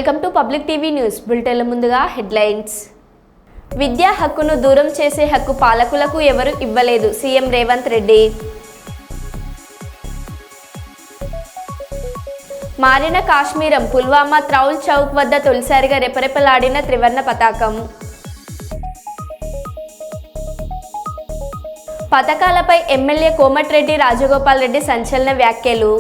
Welcome to public TV news బులెటిన్ల ముందుగా headlines. విద్యా హక్కును దూరం చేసే హక్కు పాలకులకు ఎవరు ఇవ్వలేదు సీఎం రేవంత్ రెడ్డి. మారిన కాశ్మీరం పుల్వామా త్రౌల్ చౌక్ వద్ద తొలిసారిగా రెపరెపలాడిన త్రివర్ణ పతాకం. పథకాలపై ఎమ్మెల్యే కోమటిరెడ్డి రాజగోపాల్ రెడ్డి సంచలన వ్యాఖ్యలు.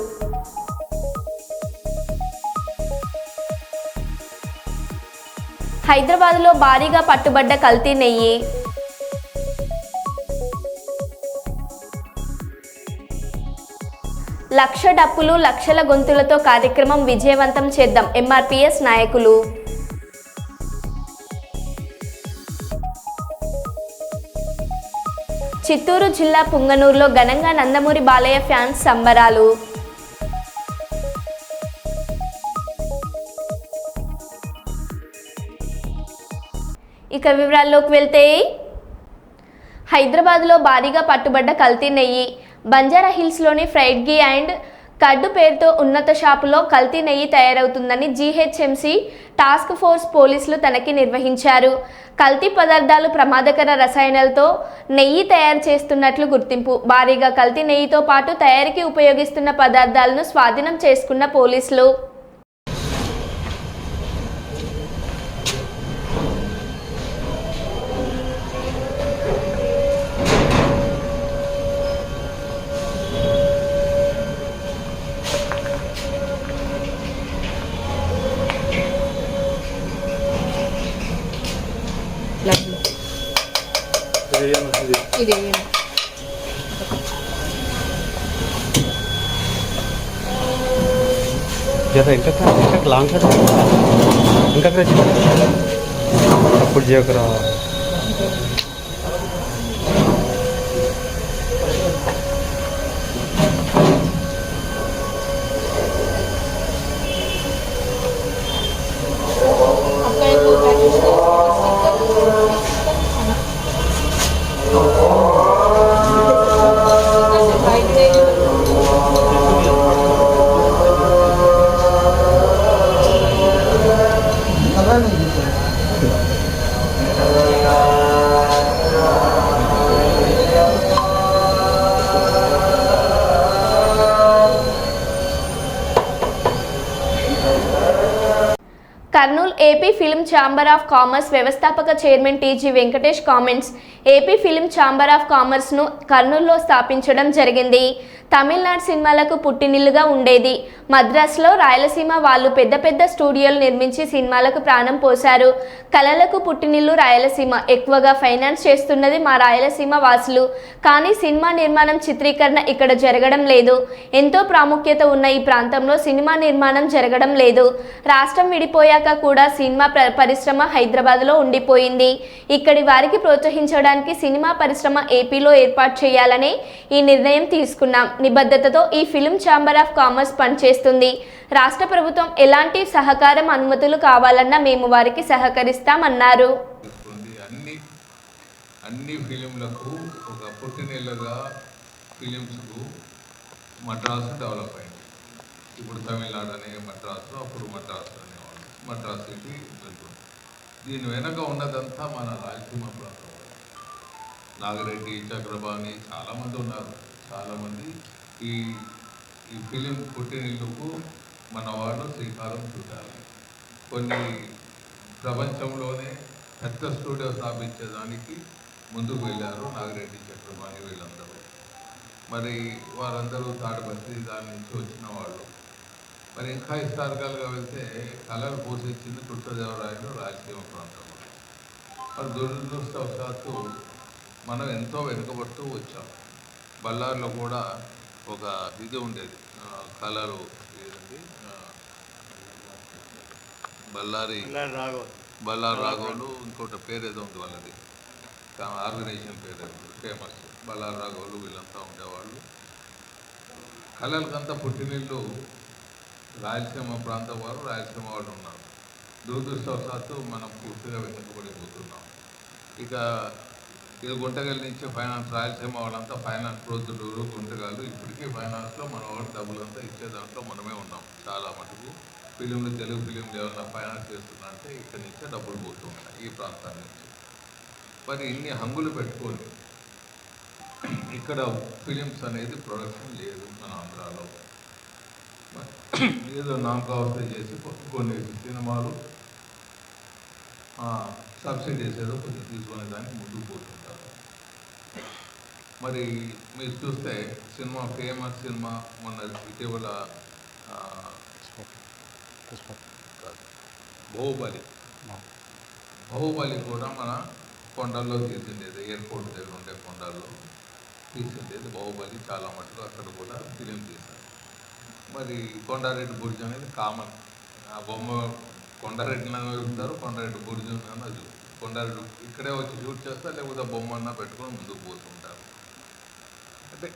హైదరాబాద్లో భారీగా పట్టుబడ్డ కల్తీ నెయ్యి. లక్ష డప్పులు లక్షల గొంతులతో కార్యక్రమం విజయవంతం చేద్దాం ఎంఆర్పీఎస్ నాయకులు. చిత్తూరు జిల్లా పుంగనూరులో ఘనంగా నందమూరి బాలయ్య ఫ్యాన్స్ సంబరాలు. ఇక వివరాల్లోకి వెళ్తే, హైదరాబాద్లో భారీగా పట్టుబడ్డ కల్తీ నెయ్యి. బంజారా హిల్స్లోని ఫ్రైడ్ ఘీ అండ్ కర్డ్ పేరుతో ఉన్నత షాపులో కల్తీ నెయ్యి తయారవుతుందని జీహెచ్ఎంసీ టాస్క్ ఫోర్స్ పోలీసులు తనిఖీ నిర్వహించారు. కల్తీ పదార్థాలు ప్రమాదకర రసాయనాలతో నెయ్యి తయారు చేస్తున్నట్లు గుర్తింపు. భారీగా కల్తీ నెయ్యితో పాటు తయారీకి ఉపయోగిస్తున్న పదార్థాలను స్వాధీనం చేసుకున్న పోలీసులు ఇంకా లాంగ్ ఇంకా అప్పుడు చేయకరా. Kurnool AP film chamber of commerce వ్యవస్థాపక chairman TG Venkatesh comments. AP film chamber of కామర్స్ను కర్నూలులో స్థాపించడం జరిగింది. తమిళనాడు సినిమాలకు పుట్టినిల్లుగా ఉండేది. మద్రాసులో రాయలసీమ వాళ్ళు పెద్ద పెద్ద స్టూడియోలు నిర్మించి సినిమాలకు ప్రాణం పోశారు. కళలకు పుట్టినిల్లు రాయలసీమ. ఎక్కువగా ఫైనాన్స్ చేస్తున్నది మా రాయలసీమ వాసులు. కానీ సినిమా నిర్మాణం చిత్రీకరణ ఇక్కడ జరగడం లేదు. ఎంతో ప్రాముఖ్యత ఉన్న ఈ ప్రాంతంలో సినిమా నిర్మాణం జరగడం లేదు. రాష్ట్రం విడిపోయాక కూడా సినిమా పరిశ్రమ హైదరాబాద్లో ఉండిపోయింది. ఇక్కడి వారికి ప్రోత్సహించడానికి సినిమా పరిశ్రమ ఏపీలో ఏర్పాటు చేయాలని ఈ నిర్ణయం తీసుకున్నాం. నిబద్ధతతో ఈ ఫిల్మ్ ఛాంబర్ ఆఫ్ కామర్స్ పనిచేస్తుంది. రాష్ట్ర ప్రభుత్వం ఎలాంటి సహకారం అనుమతులు కావాలన్నా మేము వారికి సహకరిస్తామన్నారు. అన్ని ఫిలింలకు ఒక పుట్టినెల్లుగా ఫిలిమ్స్కు మద్రాసు డెవలప్ అయింది. ఇప్పుడు తమిళనాడు అనే మద్రాసు, అప్పుడు మద్రాసు అనేవాళ్ళు, మద్రాసు సిటీ వెళ్తుంది. దీని వెనక ఉన్నదంతా మన రాయలసీమ ప్రాంతం. నాగిరెడ్డి, చక్రపాణి చాలామంది ఉన్నారు. చాలామంది ఈ ఫిలిం పుట్టినిల్లుకు మన వాళ్ళు శ్రీకారం చుట్టాలి. కొన్ని ప్రపంచంలోనే పెద్ద స్టూడియో స్థాపించేదానికి ముందుకు వెళ్ళారు నాగిరెడ్డి, చక్రపాణి వీళ్ళందరూ. మరి వారందరూ తాడిపత్రి దాని నుంచి వచ్చిన వాళ్ళు. మరి ఇంకా హిస్టారికల్గా వెళ్తే కళలు పోషించింది కృష్ణదేవరాయలు రాయలసీమ ప్రాంతంలో. మరి దురదృష్టవశాత్తు మనం ఎంతో వెనుకబడుతూ వచ్చాం. బళ్ళారిలో కూడా ఒక ఇది ఉండేది, కళలు ఏదండి, బళ్ళారి రాఘవులు, ఇంకోటి పేరు ఏదో ఉంది వాళ్ళది, ఆర్గనైజేషన్ పేరు ఫేమస్. బళ్ళారి రాఘవులు వీళ్ళంతా ఉండేవాళ్ళు. కళలకంతా పుట్టినిల్లు రాయలసీమ ప్రాంతం వారు, రాయలసీమ వాళ్ళు ఉన్నారు. దురదృష్టవశాత్తు మనం పూర్తిగా వెనుకబడిపోతున్నాం. ఇక ఇది గుంటగల్ నుంచి ఫైనాన్స్, రాయలసీమ వాళ్ళంతా ఫైనాన్స్, ప్రొద్దుటూరు, గుంటగల్లు, ఇప్పటికీ ఫైనాన్స్లో మన వాళ్ళు డబ్బులంతా ఇచ్చే దాంట్లో మనమే ఉన్నాం చాలా మటుకు. ఫిలింలు తెలుగు ఫిలింలు ఏమన్నా ఫైనాన్స్ చేస్తున్నా అంటే ఇక్కడి నుంచే డబ్బులు పోతూ ఉంటాయి ఈ ప్రాంతాల నుంచి. మరి ఇన్ని హంగులు పెట్టుకొని ఇక్కడ ఫిలిమ్స్ అనేది ప్రొడక్షన్ లేదు మన ఆంధ్రాలో. ఏదో నామకావస్థ చేసి కొన్ని సినిమాలు సబ్సిడీస్ ఏదో కొంచెం తీసుకునే దానికి ముందుకు పోతుంటారు. మరి మీరు చూస్తే సినిమా ఫేమస్ సినిమా మొన్న ఇటీవల బాహుబలి కూడా మన కొండల్లో తీసిండేది, ఎయిర్పోర్ట్ దగ్గర ఉండే కొండల్లో తీసిండేది బాహుబలి. చాలా మటుకు అక్కడ కూడా ఫిలిం తీశారు. మరి కొండారెడ్డి బుర్జ్ అనేది కామన్. ఆ బొమ్మ కొండారెడ్డిని వెళ్తారు, కొండారెడ్డి బుర్జ్ అది కొండారెడ్డి ఇక్కడే వచ్చి షూట్ చేస్తారు, లేకపోతే బొమ్మ అన్నా పెట్టుకొని ముందుకు పోతుంటారు. అంటే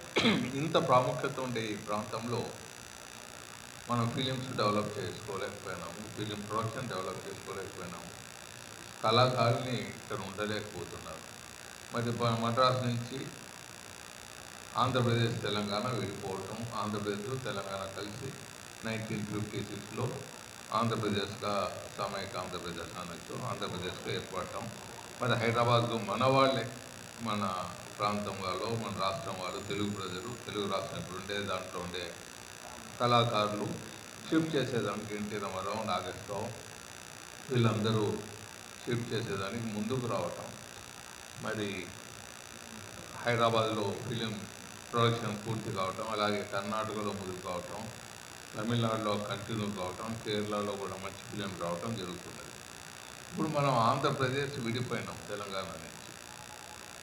ఇంత ప్రాముఖ్యత ఉండే ఈ ప్రాంతంలో మనం ఫిలిమ్స్ డెవలప్ చేసుకోలేకపోయినాము, ఫిలిం ప్రొడక్షన్ డెవలప్ చేసుకోలేకపోయినాము, కళాకారుల్ని ఇక్కడ ఉండలేకపోతున్నారు. మరి మద్రాసు నుంచి ఆంధ్రప్రదేశ్ తెలంగాణ విడిపోవటం, ఆంధ్రప్రదేశ్ తెలంగాణ కలిసి 1956లో ఆంధ్రప్రదేశ్గా సామూహిక ఆంధ్రప్రదేశ్ అనొచ్చు, ఆంధ్రప్రదేశ్గా ఏర్పడటం. మరి హైదరాబాద్లో మన వాళ్ళే, మన ప్రాంతం వాళ్ళు, మన రాష్ట్రం వాళ్ళు, తెలుగు ప్రజలు, తెలుగు రాష్ట్రం ఇప్పుడు ఉండే దాంట్లో ఉండే కళాకారులు షిఫ్ట్ చేసేదానికి ఎన్టీ రామారావు, నాగేశ్వరరావు వీళ్ళందరూ షిఫ్ట్ చేసేదానికి ముందుకు రావటం. మరి హైదరాబాద్లో ఫిలిం ప్రొడక్షన్ పూర్తి కావటం, అలాగే కర్ణాటకలో ముందుకు కావటం, తమిళనాడులో కంటిన్యూ కావటం, కేరళలో కూడా మంచి ఫిలిం రావటం జరుగుతున్నది. ఇప్పుడు మనం ఆంధ్రప్రదేశ్ విడిపోయినాం తెలంగాణ నుంచి.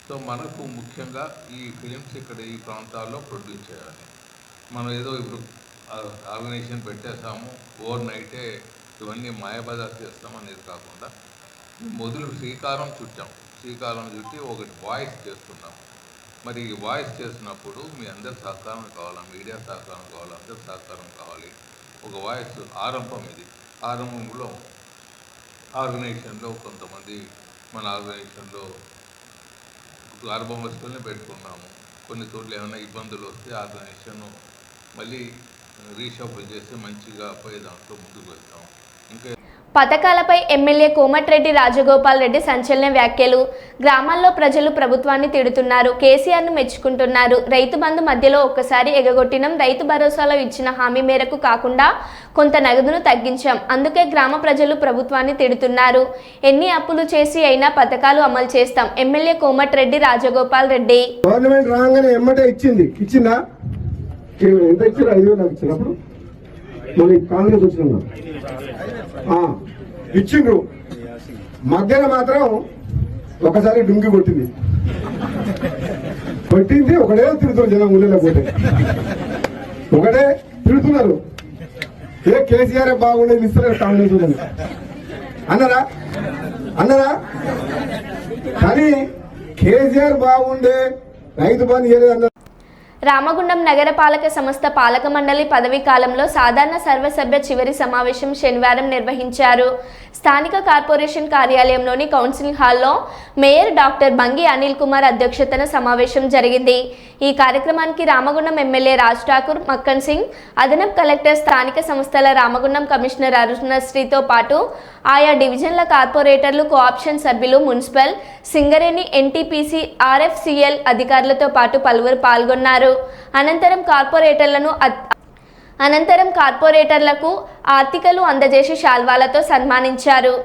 సో మనకు ముఖ్యంగా ఈ ఫిలిమ్స్ ఇక్కడ ఈ ప్రాంతాల్లో ప్రొడ్యూస్ చేయాలి. మనం ఏదో ఇప్పుడు ఆర్గనైజేషన్ పెట్టేసాము, ఓవర్ నైటే ఇవన్నీ మాయబజార్ చేస్తాం అనేది కాకుండా మొదలు శ్రీకారం చుట్టి ఒకటి వాయిస్ చేస్తున్నాం. మరి ఈ వాయిస్ చేసినప్పుడు మీ అందరి సహకారం కావాలి, మీడియా సహకారం కావాలి, అందరి సహకారం కావాలి. ఒక వాయిస్ ఆరంభం ఇది. ఆరంభంలో ఆర్గనైజేషన్లో కొంతమంది మన ఆర్గనైజేషన్లో ఆరంభం వస్తువుల్ని పెట్టుకున్నాము. కొన్ని చోట్ల ఏమైనా ఇబ్బందులు వస్తే ఆర్గనైజేషన్ మళ్ళీ రీషఫుల్ చేసి మంచిగా పోయే దాంట్లో ముందుకు వెళ్తాం. ఇంకా పథకాలపై ఎమ్మెల్యే కోమటిరెడ్డి రాజగోపాల్ రెడ్డి సంచలన వ్యాఖ్యలు. గ్రామాల్లో ప్రజలు ప్రభుత్వాన్ని తిడుతున్నారు, కేసీఆర్ను మెచ్చుకుంటున్నారు. రైతు బంధు మధ్యలో ఒక్కసారి ఎగగొట్టినం, రైతు భరోసాలో ఇచ్చిన హామీ మేరకు కాకుండా కొంత నగదును తగ్గించాం, అందుకే గ్రామ ప్రజలు ప్రభుత్వాన్ని తిడుతున్నారు. ఎన్ని అప్పులు చేసి అయినా పథకాలు అమలు చేస్తాం. ఎమ్మెల్యే కోమటిరెడ్డి రాజగోపాల్ రెడ్డి. గవర్నమెంట్ రాగానే ఎమ్మటే ఇచ్చిందా? ఎంత ఇచ్చారు? 5,000 నాకు ఇచ్చినప్పుడు మళ్ళీ కాంగ్రెస్ వచ్చిన ఇచ్చిండ్రు. మధ్యలో మాత్రం ఒకసారి డుంగి కొట్టింది. ఒకటే తిరుగుతున్నారు జనం, ఊళ్ళో పోతే ఒకటే తిరుగుతున్నారు. ఏ కేసీఆర్ బాగుండేది ఇస్తారు కాంగ్రెస్ అన్నారా? కానీ కేసీఆర్ బాగుండే రైతు బంధు ఇయ్యలేదు అన్నారు. రామగుండం నగరపాలక సంస్థ పాలక మండలి పదవీ కాలంలో సాధారణ సర్వసభ్య చివరి సమావేశం శనివారం నిర్వహించారు. స్థానిక కార్పొరేషన్ కార్యాలయంలోని కౌన్సిల్ హాల్లో మేయర్ డాక్టర్ బంగి అనిల్ కుమార్ అధ్యక్షతన సమావేశం జరిగింది. ఈ కార్యక్రమానికి రామగుండం ఎమ్మెల్యే రాజ్ ఠాకూర్, మక్కన్ సింగ్, అదనపు కలెక్టర్, స్థానిక సంస్థల రామగుండం కమిషనర్ అరుణశ్రీతో పాటు ఆయా డివిజన్ల కార్పొరేటర్లు, కోఆప్షన్ సభ్యులు, మున్సిపల్, సింగరేణి, ఎన్టీపీసీ, ఆర్ఎఫ్సిఎల్ అధికారులతో పాటు పలువురు పాల్గొన్నారు. అనంతరం కార్పొరేటర్లకు ఆర్టికలు అందజేసి శాల్వాలతో సన్మానించారు.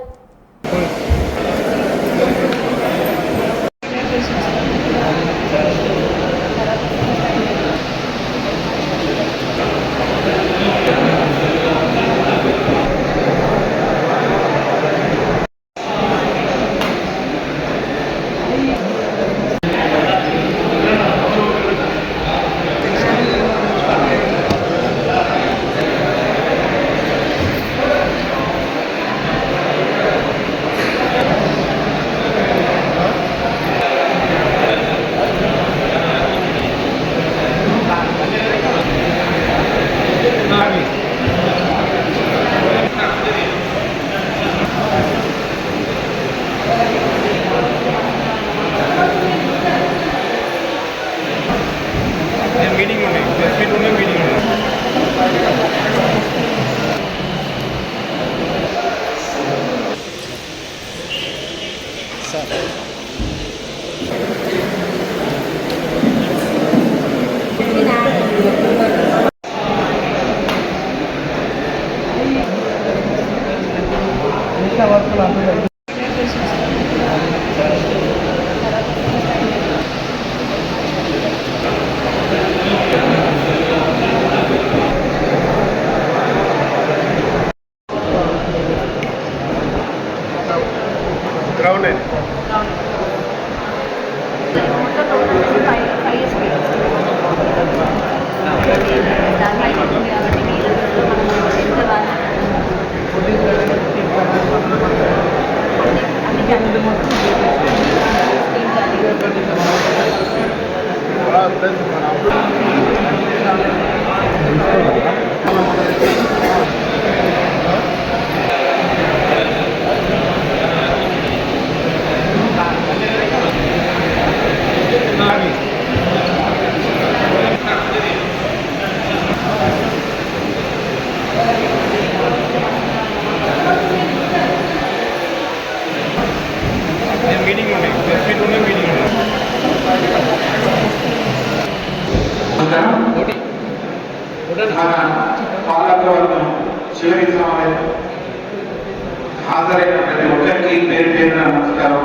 హాజరైన ప్రతి ఒక్కరికి పేరు పేరున నమస్కారం.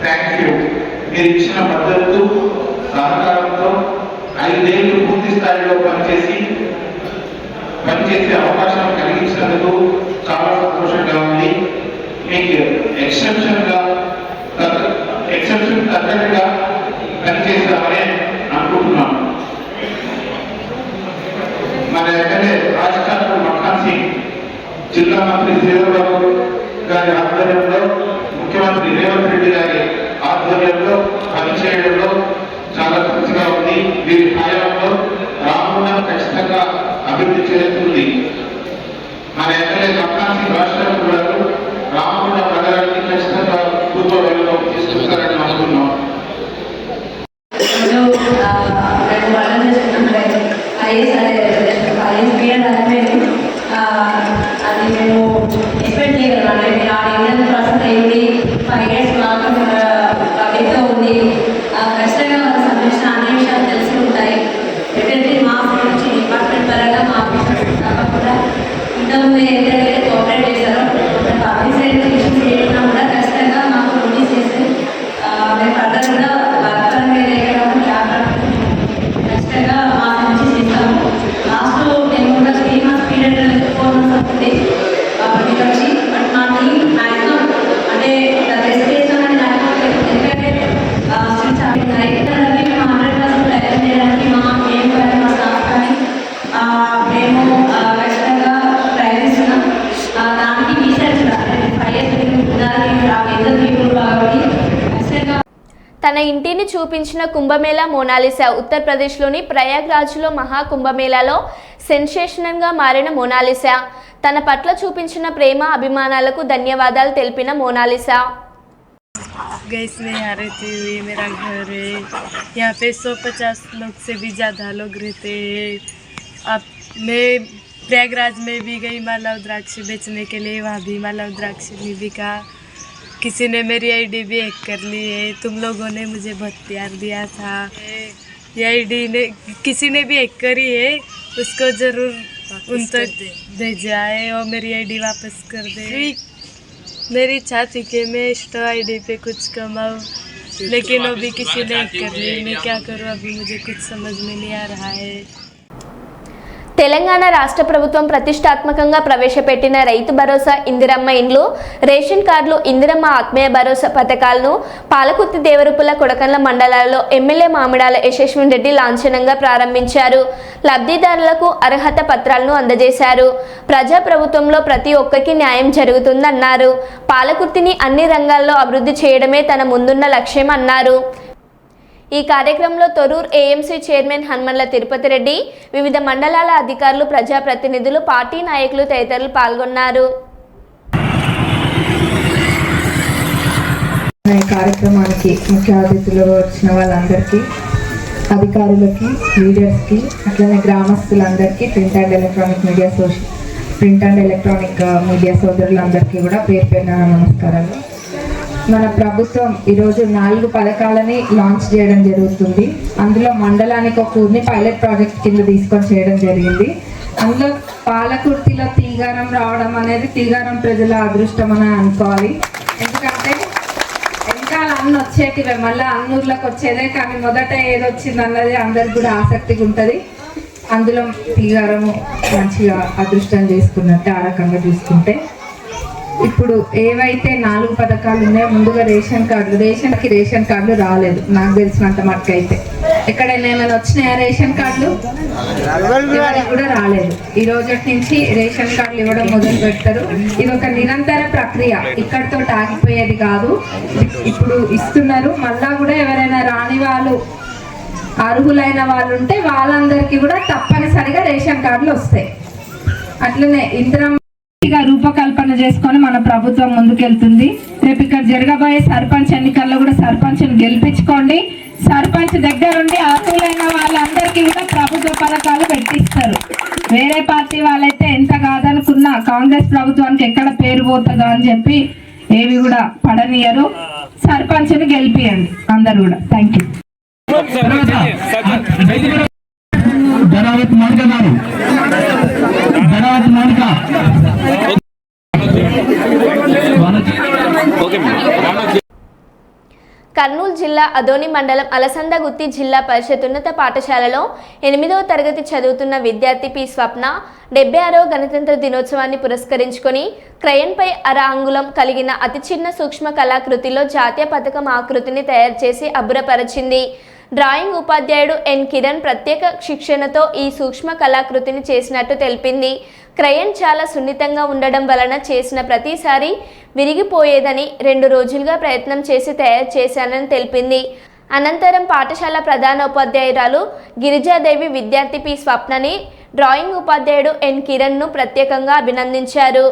Thank you. మీరు ఇచ్చిన మద్దతు సహకారంతో 5 ఏళ్ళు పూర్తి స్థాయిలో పనిచేసే అవకాశం కలిగించినందుకు చాలా సంతోషంగా ఉంది. మీకు ఎక్సెప్షన్ తగ్గట్టుగా పనిచేస్తామని అనుకుంటున్నాను. మన ఎమ్మెల్యే రాజకాంత్ మఖాన్ సింగ్, జిల్లా మంత్రి శ్రీధర్బాబు గారి ఆధ్వర్యంలో, ముఖ్యమంత్రి రేవంత్ రెడ్డి గారి ఆధ్వర్యంలో పనిచేయడంలో చాలా తృప్తిగా ఉంది. వీరి హయాంలో రామగుండం ఖచ్చితంగా అభివృద్ధి చెందుతుంది. మన ఎమ్మెల్యే మఖాన్ సింగ్ రాష్ట్ర గారు రామగుండం నగరాన్ని ఖచ్చితంగా పూర్వ వేళలో తీసుకుంటారని అనుకున్నాం. అది మేము ఎక్స్పెక్ట్ చేయగలం. ఇండియన్ ప్రాసెస్ అయింది 5 years అయితే ఉంది. ఖచ్చితంగా వాళ్ళకి సంబంధించిన అన్ని విషయాలు తెలిసి ఉంటాయి. ఎక్కడైతే మా నుంచి డిపార్ట్మెంట్ పరంగా మా ఆఫీసర్స్ తప్పకుండా ఇంతకుముందు ఏదైతే కోఆపరేట్ చేశారో పబ్లిక్ సైడ్ ఇష్యూస్ చేసినా కూడా ఖచ్చితంగా మాకు నోటీస్ చేస్తే మేము ఫర్దర్ కూడా వర్గపరంగా ఏదైనా ఖచ్చితంగా మా నుంచి చేస్తాము. లాస్ట్ మేము కూడా 3 months పీరియడ్ 4 months అవుతుంది కాబట్టి వచ్చి బట్ మా టీం మ్యాక్సిమం అంటే రెసిడేషన్ అనేది ఎందుకంటే రైతులకి మేము 100% ప్రయత్నం చేయడానికి మా మేము కానీ మా స్టాఫ్ కానీ మేము ఖచ్చితంగా ప్రయత్నిస్తున్నాం. దానికి రీసెర్చ్ 5 years పీపుల్ కాబట్టి ఖచ్చితంగా తన ఇంటిని చూపించిన కుంభమేళా మోనాలిసా. ఉత్తరప్రదేశ్లోని ప్రయాగ్రాజ్లో మహా కుంభమేళాలో సెన్సేషనల్గా మారిన మోనాలిసా. తన పట్ల చూపించిన ప్రేమ అభిమానాలకు ధన్యవాదాలు తెలిపిన మోనాలిసా. गैस में यहाँ रहती हुई मेरा घर है. यहाँ पे 150 लोग से भी ज़्यादा लोग रहते हैं. अब मैं प्रयागराज में भी गई माला रुद्राक्ष बेचने के लिए. वहाँ भी माला रुद्राक्ष नहीं बिका. किसी ने मेरी आईडी भी हैक कर ली है. तुम लोगों ने मुझे बहुत प्यार दिया था. ये आईडी ने किसी ने भी हैक करी है, उसको ज़रूर उन तक भेजाए और मेरी आईडी वापस कर दे. मेरी इच्छा थी कि मैं इंस्टा आईडी पे कुछ कमाऊँ, लेकिन अभी किसी ने हैक कर ली. मैं क्या करूँ, अभी मुझे कुछ समझ में नहीं आ रहा है. తెలంగాణ రాష్ట్ర ప్రభుత్వం ప్రతిష్టాత్మకంగా ప్రవేశపెట్టిన రైతు భరోసా, ఇందిరమ్మ ఇండ్లు, రేషన్ కార్డులు, ఇందిరమ్మ ఆత్మీయ భరోసా పథకాలను పాలకుర్తి, దేవరుపుల, కొడకండ్ల మండలాల్లో ఎమ్మెల్యే మామిడాల యశస్విన్ రెడ్డి లాంఛనంగా ప్రారంభించారు. లబ్ధిదారులకు అర్హత పత్రాలను అందజేశారు. ప్రజాప్రభుత్వంలో ప్రతి ఒక్కరికి న్యాయం జరుగుతుందన్నారు. పాలకుర్తిని అన్ని రంగాల్లో అభివృద్ధి చేయడమే తన ముందున్న లక్ష్యం అన్నారు. ఈ కార్యక్రమంలో తొర్రూరు ఏఎంసీ చైర్మన్ హనుమన్ల తిరుపతి రెడ్డి, వివిధ మండలాల అధికారులు, ప్రజాప్రతినిధులు, పార్టీ నాయకులు తదితరులు పాల్గొన్నారు. ఈ కార్యక్రమానికి ముఖ్య అతిథులు వచ్చిన వాళ్ళందరికీ, అధికారులకి, లీడర్స్కి, అట్లనే గ్రామస్తులందరికీ, ప్రింట్ అండ్ ఎలక్ట్రానిక్ మీడియా సోదరులందరికీ కూడా పేరు పేరున నమస్కారాలు. మన ప్రభుత్వం ఈరోజు 4 పథకాలని లాంచ్ చేయడం జరుగుతుంది. అందులో మండలానికి ఒక ఊరిని పైలట్ ప్రాజెక్ట్ కింద తీసుకొని చేయడం జరిగింది. అందులో పాలకుర్తిలో తీగారం రావడం అనేది తీగారం ప్రజల అదృష్టం అని అనుకోవాలి. ఎందుకంటే ఇంకా అన్ని వచ్చేటివే, మళ్ళీ అన్నూర్లకు వచ్చేదే, కానీ మొదట ఏదొచ్చింది అన్నది అందరికి కూడా ఆసక్తిగా ఉంటుంది. అందులో తీగారము మంచిగా అదృష్టం చేసుకున్నట్టు ఆ రకంగా చూసుకుంటే, ఇప్పుడు ఏవైతే 4 పథకాలు ఉన్నాయో, ముందుగా రేషన్ కార్డులు రాలేదు నాకు తెలిసినంత మట్టుకు. అయితే ఎక్కడైనా ఏమైనా వచ్చినాయా రేషన్ కార్డులు? కూడా రాలేదు. ఈ రోజు నుంచి రేషన్ కార్డులు ఇవ్వడం మొదలు పెడతారు. ఇది ఒక నిరంతర ప్రక్రియ, ఇక్కడితో ఆగిపోయేది కాదు. ఇప్పుడు ఇస్తున్నారు. మళ్ళా కూడా ఎవరైనా రాని వాళ్ళు, అర్హులైన వాళ్ళు ఉంటే వాళ్ళందరికీ కూడా తప్పనిసరిగా రేషన్ కార్డులు వస్తాయి. అట్లనే ఇందిరమ్మ రూపకల్పన చేసుకొని మన ప్రభుత్వం ముందుకెళ్తుంది. రేపు ఇక్కడ జరగబోయే సర్పంచ్ ఎన్నికల్లో కూడా సర్పంచ్ని గెలిపించుకోండి. సర్పంచ్ దగ్గరుండి అర్హులైన వాళ్ళందరికీ కూడా ప్రభుత్వ పథకాలు పెట్టిస్తారు. వేరే పార్టీ వాళ్ళైతే ఎంత కాదనుకున్నా కాంగ్రెస్ ప్రభుత్వానికి ఎక్కడ పేరు పోతుందో అని చెప్పి ఏవి కూడా పడనియరు. సర్పంచ్ని గెలిపియండి అందరు కూడా. Thank you. కర్నూలు జిల్లా అదోని మండలం అలసందగుత్తి జిల్లా పరిషత్ ఉన్నత పాఠశాలలో 8వ తరగతి చదువుతున్న విద్యార్థి పి స్వప్న 76వ గణతంత్ర దినోత్సవాన్ని పురస్కరించుకొని క్రయన్పై అర అంగుళం కలిగిన అతి చిన్న సూక్ష్మ కళాకృతిలో జాతీయ పతాకం ఆకృతిని తయారు చేసి అబ్బురపరిచింది. డ్రాయింగ్ ఉపాధ్యాయుడు ఎన్ కిరణ్ ప్రత్యేక శిక్షణతో ఈ సూక్ష్మ కళాకృతిని చేసినట్టు తెలిపింది. క్రయన్ చాలా సున్నితంగా ఉండడం వలన చేసిన ప్రతిసారి విరిగిపోయేదని 2 రోజులుగా ప్రయత్నం చేసి తయారు చేశానని తెలిపింది. అనంతరం పాఠశాల ప్రధానోపాధ్యాయురాలు గిరిజాదేవి విద్యార్థి పి స్వప్నని, డ్రాయింగ్ ఉపాధ్యాయుడు ఎన్ కిరణ్ను ప్రత్యేకంగా అభినందించారు.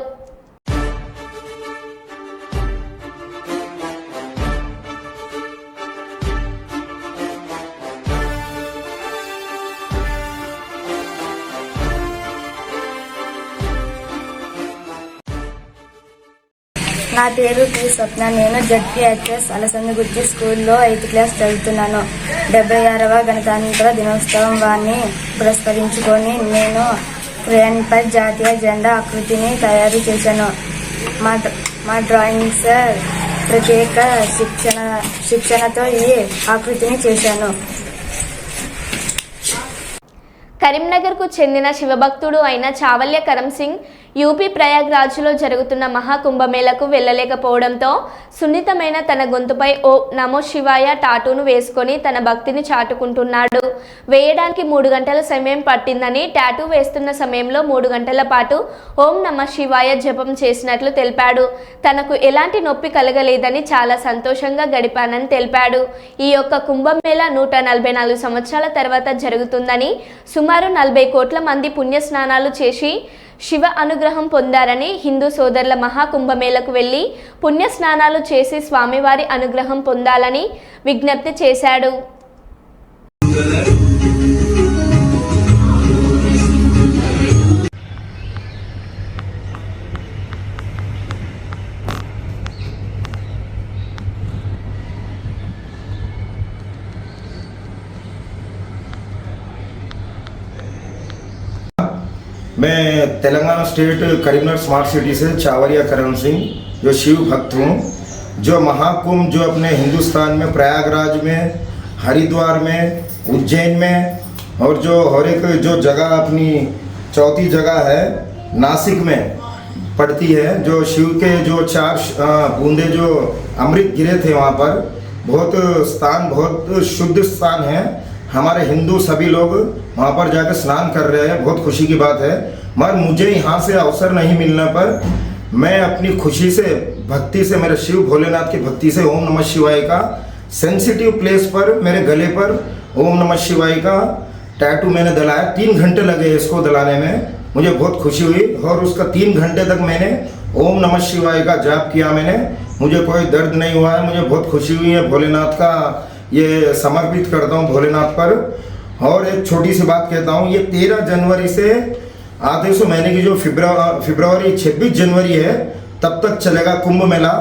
నా పేరు టి స్వప్న. నేను జడ్పీహెచ్ఎస్ అలసందగుత్తి స్కూల్లో 8th క్లాస్ చదువుతున్నాను. 76వ గణతంత్ర దినోత్సవాన్ని పురస్కరించుకొని నేను క్రేయన్పై జాతీయ జెండా ఆకృతిని తయారు చేశాను. మా డ్రాయింగ్ సార్ ప్రత్యేక శిక్షణతో ఈ ఆకృతిని చేశాను. కరీంనగర్కు చెందిన శివభక్తుడు అయిన చావల్య కరం సింగ్ యూపీ ప్రయాగ్రాజ్లో జరుగుతున్న మహాకుంభమేళకు వెళ్ళలేకపోవడంతో సున్నితమైన తన గొంతుపై ఓ నమో శివాయ టాటూను వేసుకొని తన భక్తిని చాటుకుంటున్నాడు. వేయడానికి 3 గంటల సమయం పట్టిందని, టాటూ వేస్తున్న సమయంలో 3 గంటల పాటు ఓం నమ శివాయ జపం చేసినట్లు తెలిపాడు. తనకు ఎలాంటి నొప్పి కలగలేదని, చాలా సంతోషంగా గడిపానని తెలిపాడు. ఈ యొక్క కుంభమేళ 144 సంవత్సరాల తర్వాత జరుగుతుందని, సుమారు 40 కోట్ల మంది పుణ్యస్నానాలు చేసి శివ అనుగ్రహం పొందారని, హిందూ సోదరుల మహాకుంభమేళకు వెళ్లి పుణ్యస్నానాలు చేసి స్వామివారి అనుగ్రహం పొందాలని విజ్ఞప్తి చేశాడు. मैं Telangana state Karimnagar smart city से चावलिया करम सिंह जो शिव भक्त हूँ। जो महाकुंभ जो अपने हिंदुस्तान में प्रयागराज में, हरिद्वार में, उज्जैन में और जो हर एक जो जगह अपनी चौथी जगह है नासिक में पड़ती है, जो शिव के जो 4 बूंदे जो अमृत गिरे थे वहाँ पर, बहुत शुद्ध स्थान है। हमारे हिंदू सभी लोग वहाँ पर जाकर स्नान कर रहे हैं, बहुत खुशी की बात है। मगर मुझे यहाँ से अवसर नहीं मिलने पर मैं अपनी खुशी से, भक्ति से, मेरे शिव भोलेनाथ की भक्ति से ओम नमः शिवाय का सेंसिटिव प्लेस पर, मेरे गले पर ओम नमः शिवाय का टैटू मैंने दलाया। 3 घंटे लगे इसको दलाने में, मुझे बहुत खुशी हुई और उसका 3 घंटे तक मैंने ओम नमः शिवाय का जाप किया। मैंने, मुझे कोई दर्द नहीं हुआ है, मुझे बहुत खुशी हुई है। भोलेनाथ का ये समर्पित करता हूँ भोलेनाथ पर। और एक छोटी सी बात कहता हूँ, ये 13 जनवरी से आधे सौ महीने की जो फरवरी 26 जनवरी है तब तक चलेगा कुंभ मेला।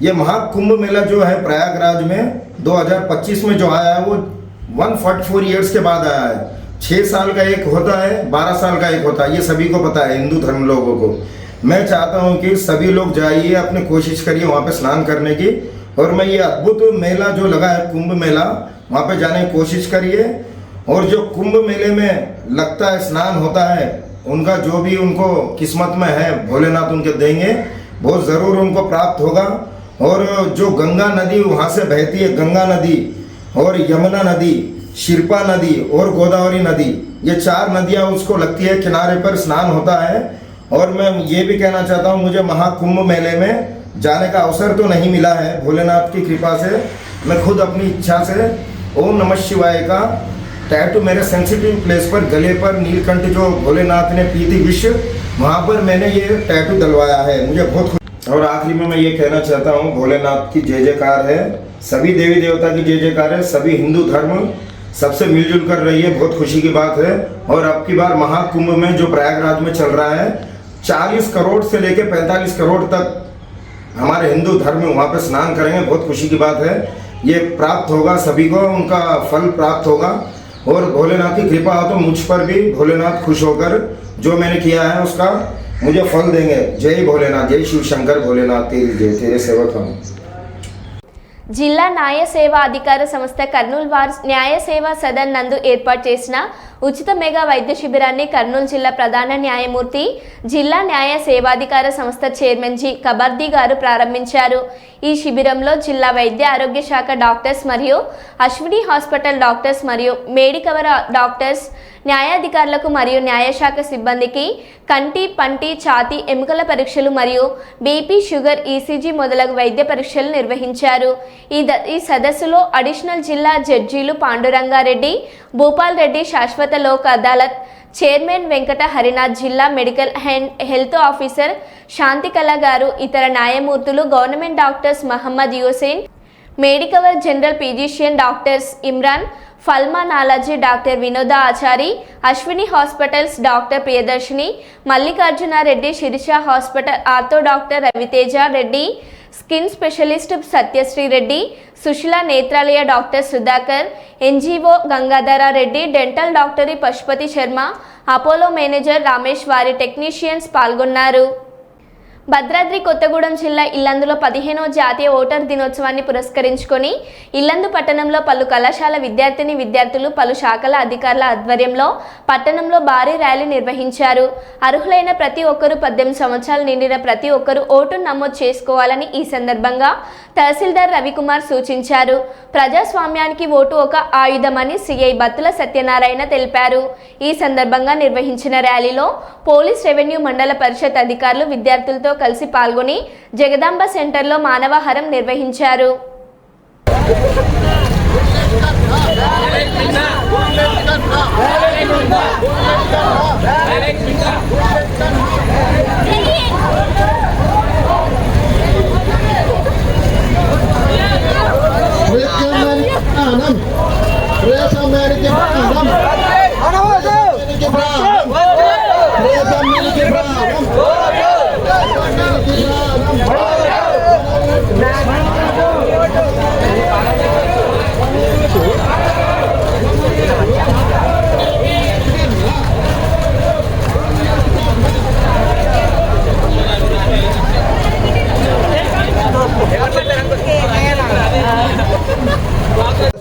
ये महाकुंभ मेला जो है प्रयागराज में 2025 में जो आया है वो 144 ईयर्स के बाद आया है। 6 साल का एक होता है, 12 साल का एक होता है, ये सभी को पता है हिंदू धर्म लोगों को। मैं चाहता हूँ कि सभी लोग जाइए, अपने कोशिश करिए वहाँ पे स्नान करने की, और मैं ये अद्भुत मेला जो लगा है कुंभ मेला, वहाँ पे जाने की कोशिश करिए। और जो कुंभ मेले में लगता है, स्नान होता है, उनका जो भी उनको किस्मत में है भोलेनाथ उनके देंगे, बहुत ज़रूर उनको प्राप्त होगा। और जो गंगा नदी वहाँ से बहती है, गंगा नदी और यमुना नदी, शिरपा नदी और गोदावरी नदी, ये 4 नदियाँ उसको लगती है, किनारे पर स्नान होता है। और मैं ये भी कहना चाहता हूँ, मुझे महाकुंभ मेले में जाने का अवसर तो नहीं मिला है, भोलेनाथ की कृपा से मैं खुद अपनी इच्छा से ओम नमः शिवाय का टैटू मेरे सेंसिटिव प्लेस पर, गले पर नीलकंठ जो भोलेनाथ ने पी थी विष, वहाँ पर मैंने ये टैटू डलवाया है। मुझे बहुत और आखिरी में मैं ये कहना चाहता हूँ, भोलेनाथ की जय जयकार है, सभी देवी देवता की जय जयकार है, सभी हिंदू धर्म सबसे मिलजुल कर रही है, बहुत खुशी की बात है। और अब की बार महाकुंभ में जो प्रयागराज में चल रहा है, 40 करोड़ से लेकर 45 करोड़ तक हमारे हिंदू धर्म में वहाँ पे स्नान करेंगे, बहुत खुशी की बात है। ये प्राप्त होगा सभी को, उनका फल प्राप्त होगा। और भोलेनाथ की कृपा हो तो मुझ पर भी भोलेनाथ खुश होकर जो मैंने किया है उसका मुझे फल देंगे। जय भोलेनाथ, जय शिव शंकर भोलेनाथ, तेरी जय, तेरे सेवक हम। జిల్లా న్యాయ సేవా అధికార సంస్థ కర్నూలు వారు న్యాయ సేవా సదన్ నందు ఏర్పాటు చేసిన ఉచిత మెగా వైద్య శిబిరాన్ని కర్నూలు జిల్లా ప్రధాన న్యాయమూర్తి, జిల్లా న్యాయ సేవాధికార సంస్థ చైర్మన్ జి కబర్దీ గారు ప్రారంభించారు. ఈ శిబిరంలో జిల్లా వైద్య ఆరోగ్య శాఖ డాక్టర్స్ మరియు అశ్విని హాస్పిటల్ డాక్టర్స్ మరియు మేడికవర్ డాక్టర్స్, న్యాయాధికారులకు మరియు న్యాయశాఖ సిబ్బందికి కంటి, పంటి, ఛాతీ, ఎముకల పరీక్షలు మరియు బీపీ, షుగర్, ఈసీజీ మొదలగు వైద్య పరీక్షలు నిర్వహించారు. ఈ సదస్సులో అడిషనల్ జిల్లా జడ్జీలు పాండురంగారెడ్డి, భూపాల్ రెడ్డి, శాశ్వత లోక్ అదాలత్ చైర్మన్ వెంకట హరినాథ్, జిల్లా medical and health officer Shantikala garu, ఇతర న్యాయమూర్తులు, government doctors Mohammed Yusen, Medicover general physician doctors Imran, pulmonology, doctor Vinoda Achari, Ashwini hospitals doctor Priyadarshini, Mallikarjunareddy, Sirisha hospital ortho doctor Raviteja Reddy, skin specialist Satyasri Reddy, Sushila Netralaya doctor Sudhakar, NGO Gangadhara Reddy, dental doctor Pashupati Sharma, Apollo manager Ramesh, వారి టెక్నీషియన్స్ పాల్గొన్నారు. భద్రాద్రి కొత్తగూడెం జిల్లా ఇల్లందులో 15వ జాతీయ ఓటర్ దినోత్సవాన్ని పురస్కరించుకొని ఇల్లందు పట్టణంలో పలు కళాశాల విద్యార్థులు పలు శాఖల అధికారుల ఆధ్వర్యంలో పట్టణంలో భారీ ర్యాలీ నిర్వహించారు. అర్హులైన ప్రతి ఒక్కరూ 18 సంవత్సరాలు నిండిన ప్రతి ఒక్కరూ ఓటును నమోదు చేసుకోవాలని ఈ సందర్భంగా తహసీల్దార్ రవికుమార్ సూచించారు. ప్రజాస్వామ్యానికి ఓటు ఒక ఆయుధమని సిఐ బత్తుల సత్యనారాయణ తెలిపారు. ఈ సందర్భంగా నిర్వహించిన ర్యాలీలో పోలీస్, రెవెన్యూ, మండల పరిషత్ అధికారులు విద్యార్థులతో కలిసి పాల్గొని జగదాంబ సెంటర్లో మానవహారం నిర్వహించారు.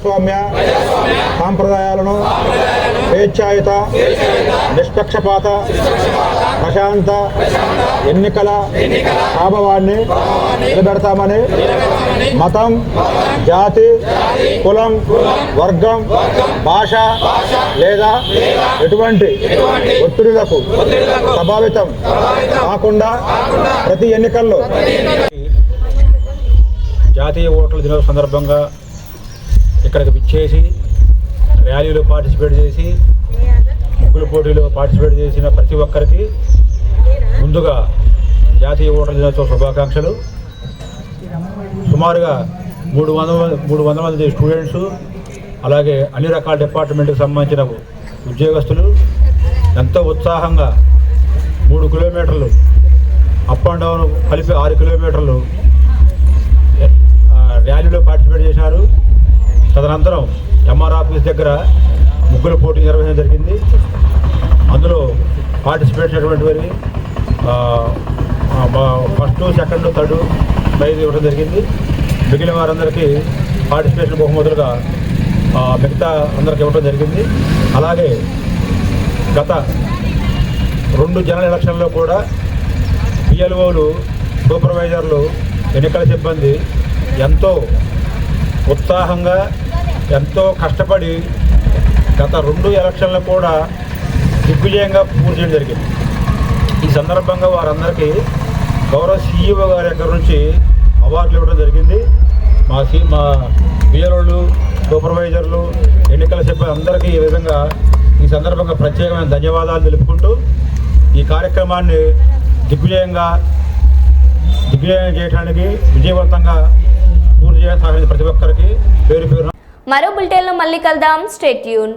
స్వామ్య సాంప్రదాయాలను స్వేచ్ఛాయుత, నిష్పక్షపాత, ప్రశాంత ఎన్నికల ప్రభావాన్ని నిలబెడతామని మతం, జాతి, కులం, వర్గం, భాష లేదా ఎటువంటి ఒత్తిడులకు ప్రభావితం కాకుండా ప్రతి ఎన్నికల్లో జాతీయ ఓటర్ల దినోత్సవం సందర్భంగా ఇక్కడికి విచ్చేసి ర్యాలీలో పార్టిసిపేట్ చేసి ముగ్గుల పోటీలో పార్టిసిపేట్ చేసిన ప్రతి ఒక్కరికి ముందుగా జాతీయ ఓటర్ల దినోత్సవ శుభాకాంక్షలు. సుమారుగా 300 మంది స్టూడెంట్స్, అలాగే అన్ని రకాల డిపార్ట్మెంట్కి సంబంధించిన ఉద్యోగస్తులు ఎంతో ఉత్సాహంగా 3 కిలోమీటర్లు అప్ అండ్ డౌన్ కలిపి 6 కిలోమీటర్లు తదనంతరం ఎంఆర్ ఆఫీస్ దగ్గర ముగ్గురు పోటీ నిర్వహించడం జరిగింది. అందులో పార్టిసిపేట్ చేసినటువంటి వారికి ఫస్ట్, సెకండ్, థర్డ్ ప్రైజ్ ఇవ్వడం జరిగింది. మిగిలిన వారందరికీ పార్టిసిపేషన్ బహుమతులుగా మిగతా అందరికి ఇవ్వడం జరిగింది. అలాగే గత 2 జనరల్ ఎలక్షన్లో కూడా పిఎల్ఓలు, సూపర్వైజర్లు, ఎన్నికల సిబ్బంది ఎంతో ఉత్సాహంగా ఎంతో కష్టపడి గత 2 ఎలక్షన్లు కూడా దిగ్విజయంగా పూర్తి చేయడం జరిగింది. ఈ సందర్భంగా వారందరికీ గౌరవ సీఈఓ గారి దగ్గర నుంచి అవార్డులు ఇవ్వడం జరిగింది. మా పిఎల్ఓలు, సూపర్వైజర్లు, ఎన్నికల సిబ్బంది అందరికీ ఈ విధంగా ఈ సందర్భంగా ప్రత్యేకమైన ధన్యవాదాలు తెలుపుకుంటూ ఈ కార్యక్రమాన్ని దిగ్విజయం చేయడానికి విజయవంతంగా పూర్తి చేయడానికి ప్రతి ఒక్కరికి పేరు మరో బులెటిన్లో మళ్ళీ కలుద్దాం. Stay tune.